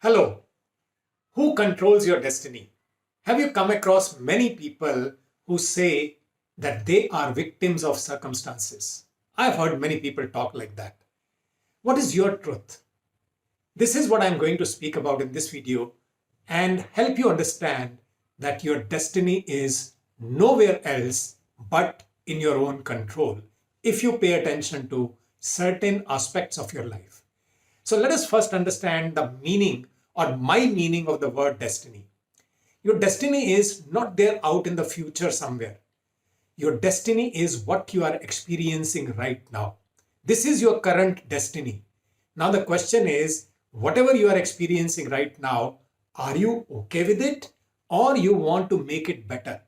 Hello, who controls your destiny? Have you come across many people who say that they are victims of circumstances? I've heard many people talk like that. What is your truth? This is what I'm going to speak about in this video and help you understand that your destiny is nowhere else but in your own control if you pay attention to certain aspects of your life. So let us first understand the meaning or my meaning of the word destiny. Your destiny is not there out in the future somewhere. Your destiny is what you are experiencing right now. This is your current destiny. Now the question is, whatever you are experiencing right now, are you okay with it or you want to make it better?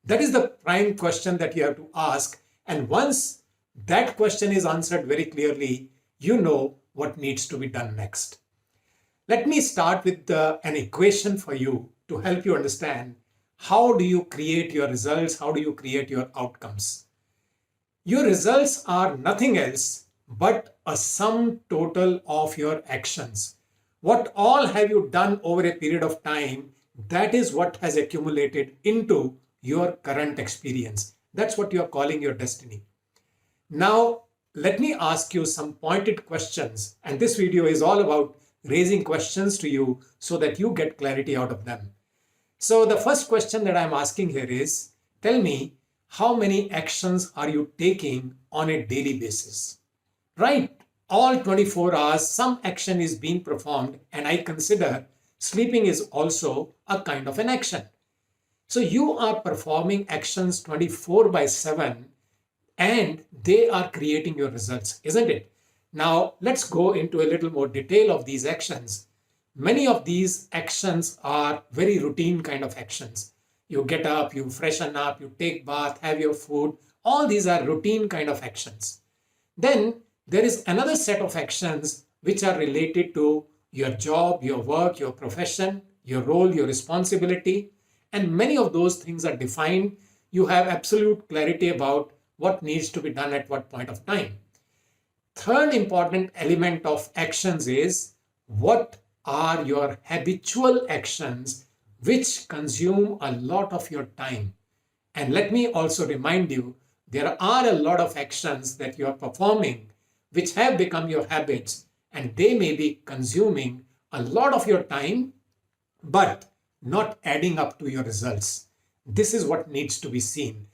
That is the prime question that you have to ask. And once that question is answered very clearly, you know what needs to be done next. Let me start with an equation for you to help you understand how do you create your results, how do you create your outcomes. Your results are nothing else but a sum total of your actions. What all have you done over a period of time, that is what has accumulated into your current experience. That's what you are calling your destiny. Now, let me ask you some pointed questions, and this video is all about raising questions to you so that you get clarity out of them. So the first question that I'm asking here is, tell me, how many actions are you taking on a daily basis? Right, all 24 hours, some action is being performed, and I consider sleeping is also a kind of an action. So you are performing actions 24/7 and they are creating your results, isn't it? Now, let's go into a little more detail of these actions. Many of these actions are very routine kind of actions. You get up, you freshen up, you take bath, have your food. All these are routine kind of actions. Then there is another set of actions which are related to your job, your work, your profession, your role, your responsibility. And many of those things are defined. You have absolute clarity about what needs to be done at what point of time. Third important element of actions is what are your habitual actions which consume a lot of your time. And let me also remind you, there are a lot of actions that you are performing which have become your habits and they may be consuming a lot of your time but not adding up to your results. This is what needs to be seen.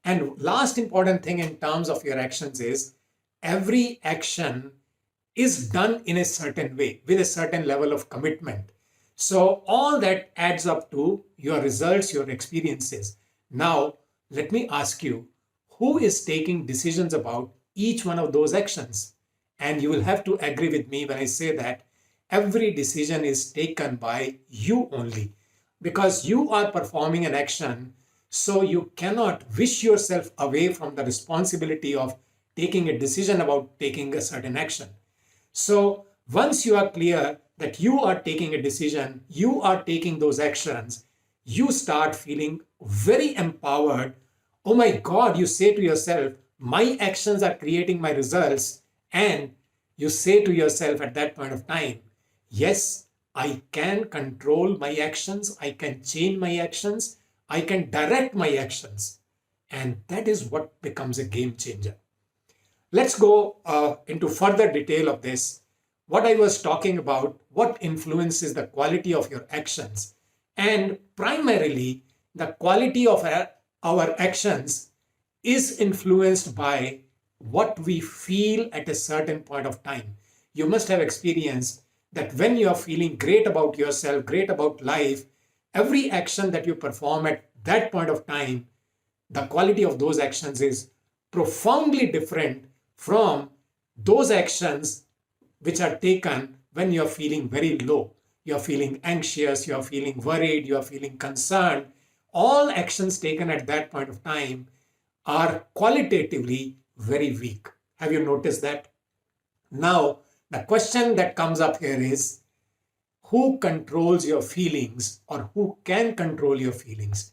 And last important thing in terms of your actions is every action is done in a certain way with a certain level of commitment. So all that adds up to your results, your experiences. Now, let me ask you, who is taking decisions about each one of those actions? And you will have to agree with me when I say that every decision is taken by you only because you are performing an action. So you cannot wish yourself away from the responsibility of taking a decision about taking a certain action. So once you are clear that you are taking a decision, you are taking those actions, you start feeling very empowered. Oh my God, you say to yourself, my actions are creating my results. And you say to yourself at that point of time, yes, I can control my actions, I can change my actions, I can direct my actions. And that is what becomes a game changer. Let's go into further detail of this. What I was talking about, what influences the quality of your actions. And primarily, the quality of our actions is influenced by what we feel at a certain point of time. You must have experienced that when you are feeling great about yourself, great about life, every action that you perform at that point of time, the quality of those actions is profoundly different from those actions which are taken when you're feeling very low. You're feeling anxious, you're feeling worried, you're feeling concerned. All actions taken at that point of time are qualitatively very weak. Have you noticed that? Now, the question that comes up here is, who controls your feelings or who can control your feelings?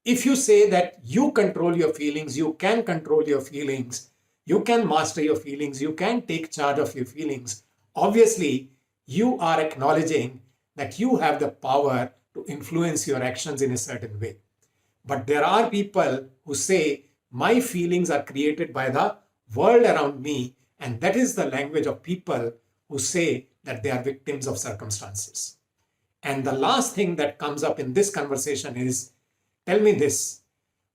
If you say that you control your feelings, you can control your feelings, you can master your feelings, you can take charge of your feelings, obviously you are acknowledging that you have the power to influence your actions in a certain way. But there are people who say, my feelings are created by the world around me, and that is the language of people who say that they are victims of circumstances. And the last thing that comes up in this conversation is, tell me this,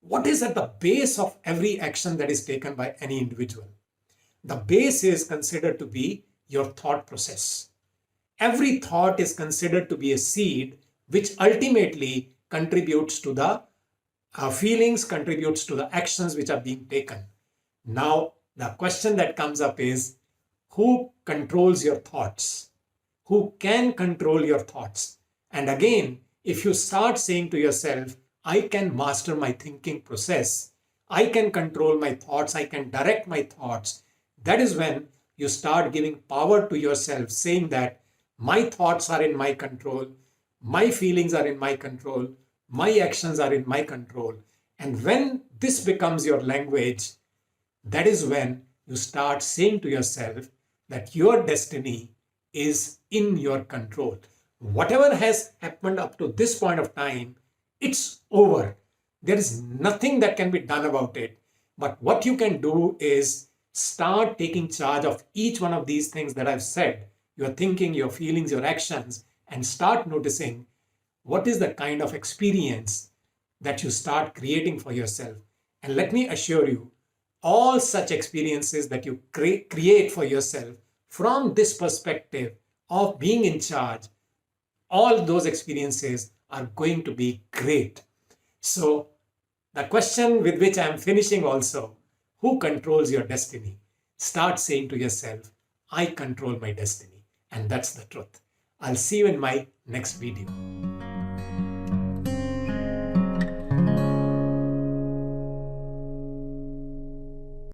what is at the base of every action that is taken by any individual? The base is considered to be your thought process. Every thought is considered to be a seed which ultimately contributes to the feelings, contributes to the actions which are being taken. Now, the question that comes up is, who controls your thoughts? Who can control your thoughts? And again, if you start saying to yourself, I can master my thinking process, I can control my thoughts, I can direct my thoughts, that is when you start giving power to yourself, saying that my thoughts are in my control, my feelings are in my control, my actions are in my control. And when this becomes your language, that is when you start saying to yourself that your destiny is in your control. Whatever has happened up to this point of time, it's over. There is nothing that can be done about it. But what you can do is start taking charge of each one of these things that I've said, your thinking, your feelings, your actions, and start noticing what is the kind of experience that you start creating for yourself. And let me assure you, all such experiences that you create for yourself from this perspective of being in charge, all those experiences are going to be great. So the question with which I am finishing also, who controls your destiny? Start saying to yourself, I control my destiny. And that's the truth. I'll see you in my next video.